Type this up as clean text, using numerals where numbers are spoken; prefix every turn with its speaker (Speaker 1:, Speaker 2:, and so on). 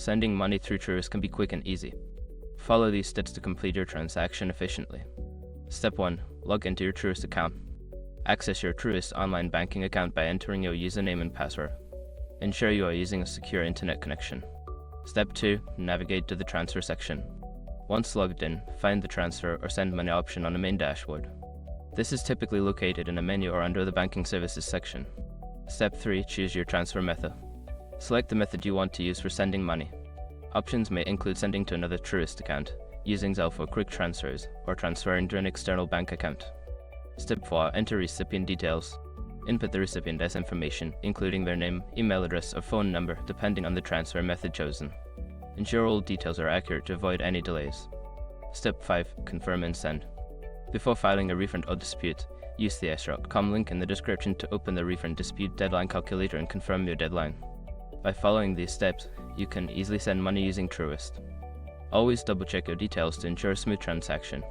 Speaker 1: Sending money through Truist can be quick and easy. Follow these steps to complete your transaction efficiently. Step 1. Log into your Truist account. Access your Truist online banking account by entering your username and password. Ensure you are using a secure internet connection. Step 2. Navigate to the transfer section. Once logged in, find the transfer or send money option on the main dashboard. This is typically located in a menu or under the banking services section. Step 3. Choose your transfer method. Select the method you want to use for sending money. Options may include sending to another Truist account, using Zelle for quick transfers, or transferring to an external bank account. Step 4. Enter recipient details. Input the recipient's information, including their name, email address, or phone number, depending on the transfer method chosen. Ensure all details are accurate to avoid any delays. Step 5. Confirm and send. Before filing a refund or dispute, use the s.com link in the description to open the refund dispute deadline calculator and confirm your deadline. By following these steps, you can easily send money using Truist. Always double-check your details to ensure a smooth transaction.